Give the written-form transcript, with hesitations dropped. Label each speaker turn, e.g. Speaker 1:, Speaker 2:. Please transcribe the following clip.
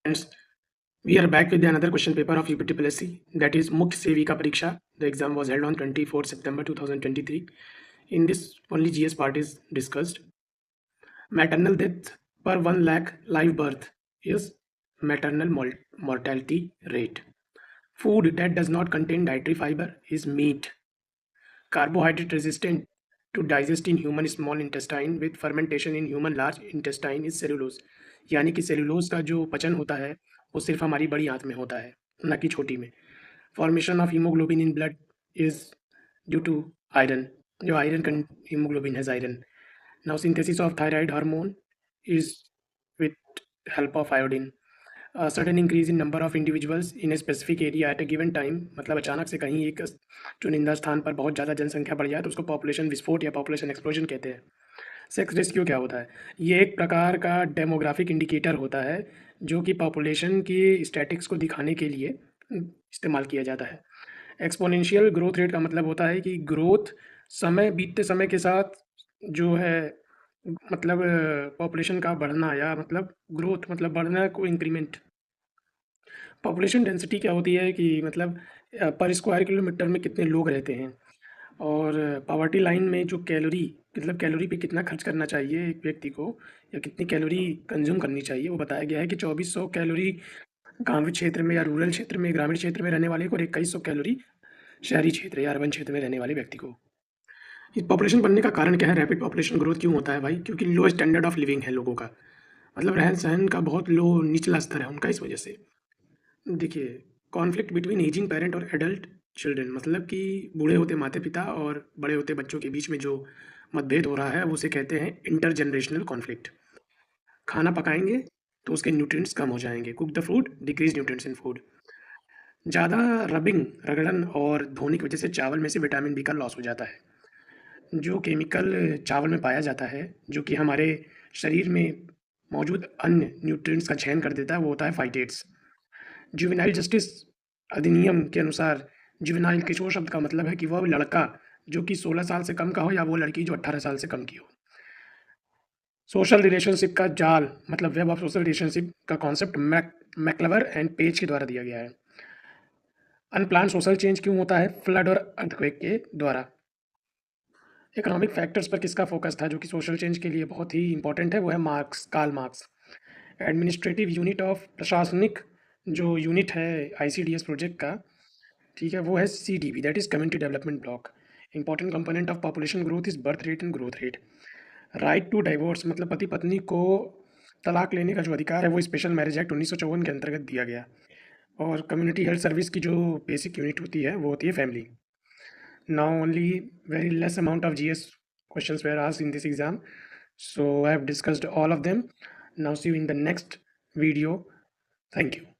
Speaker 1: Friends, we are back with another question paper of UPTPLSC, that is Mukhya Sevika Pariksha. The exam was held on 24 September 2023. In this, only GS part is discussed. Maternal death per 1 lakh live birth is maternal mortality rate. Food that does not contain dietary fiber is meat. Carbohydrate resistant to digest in human small intestine with fermentation in human large intestine is cellulose. यानी कि cellulose का जो पचन होता है वो सिर्फ हमारी बड़ी आंत में होता है, न कि छोटी में। Formation of haemoglobin in blood is due to iron, जो iron haemoglobin has iron. Now synthesis of thyroid hormone is with help of iodine. Sudden increase in number of individuals in a specific area at a given time, मतलब अचानक से कहीं एक चुनिंदा स्थान पर बहुत ज़्यादा जनसंख्या बढ़ जाए तो उसको पॉपुलेशन विस्फोट या पॉपुलेशन एक्सप्लोजन कहते हैं। सेक्स रेस्क्यू क्या होता है? ये एक प्रकार का डेमोग्राफिक इंडिकेटर होता है जो कि पॉपुलेशन की स्टैटिक्स को दिखाने के लिए इस्तेमाल किया जाता है। एक्सपोनेंशियल ग्रोथ रेट का मतलब होता है कि ग्रोथ समय बीतते समय के साथ जो है, मतलब पॉपुलेशन का बढ़ना, या मतलब ग्रोथ मतलब बढ़ना को इंक्रीमेंट। पॉपुलेशन डेंसिटी क्या होती है कि मतलब पर स्क्वायर किलोमीटर में कितने लोग रहते हैं। और पॉवर्टी लाइन में जो कैलोरी, मतलब कैलोरी पे कितना खर्च करना चाहिए एक व्यक्ति को, या कितनी कैलोरी कंज्यूम करनी चाहिए, वो बताया गया है कि 2400 कैलोरी गांव क्षेत्र में या रूरल क्षेत्र में, ग्रामीण क्षेत्र में रहने वाले को, और 2100 कैलोरी शहरी क्षेत्र या अर्बन क्षेत्र में रहने वाले व्यक्ति को। इस पॉपुलेशन बढ़ने का कारण क्या है? रैपिड पॉपुलेशन ग्रोथ क्यों होता है भाई? क्योंकि लो स्टैंडर्ड ऑफ लिविंग है लोगों का, मतलब रहन सहन का बहुत लो निचला स्तर है उनका, इस वजह से। देखिए, कॉन्फ्लिक्ट बिटवीन एजिंग पेरेंट और एडल्ट चिल्ड्रन, मतलब कि बूढ़े होते माता पिता और बड़े होते बच्चों के बीच में जो मतभेद हो रहा है, वो उसे कहते हैं इंटर जनरेशनल कॉन्फ्लिक्ट। खाना पकाएंगे तो उसके न्यूट्रिएंट्स कम हो जाएंगे। Cook the food, decrease nutrients in food. ज़्यादा रबिंग, रगड़न और धोने की वजह से चावल में से विटामिन बी का लॉस हो जाता है। जो केमिकल चावल में पाया जाता है, जो कि हमारे शरीर में मौजूद अन्य न्यूट्रिएंट्स का चयन कर देता है, वो होता है फाइटेट्स। जुवेनाइल जस्टिस अधिनियम के अनुसार जुवेनाइल किशोर शब्द का मतलब है कि वह लड़का जो कि 16 साल से कम का हो, या वो लड़की जो 18 साल से कम की हो। सोशल रिलेशनशिप का जाल, मतलब वेब ऑफ सोशल रिलेशनशिप का कॉन्सेप्ट मैक्लवर एंड पेज के द्वारा दिया गया है। अनप्लान सोशल चेंज क्यों होता है? फ्लड और अर्थक्वेक के द्वारा। इकोनॉमिक फैक्टर्स पर किसका फोकस था जो कि सोशल चेंज के लिए बहुत ही इंपॉर्टेंट है? वो है Marx, Karl Marx. Administrative unit of, प्रशासनिक जो यूनिट है आईसीडीएस प्रोजेक्ट का, ठीक है, वो है CDB, that is community development block. Important component of population growth is birth rate and growth rate. Right to divorce, मतलब पति पत्नी को तलाक लेने का जो अधिकार है वो स्पेशल मैरिज एक्ट 1954 के अंतर्गत दिया गया। और कम्युनिटी हेल्थ सर्विस की जो बेसिक यूनिट होती है वो होती है family. Now only very less amount of GS questions were asked in this exam, so I have discussed all of them. Now see you in the next video. Thank you.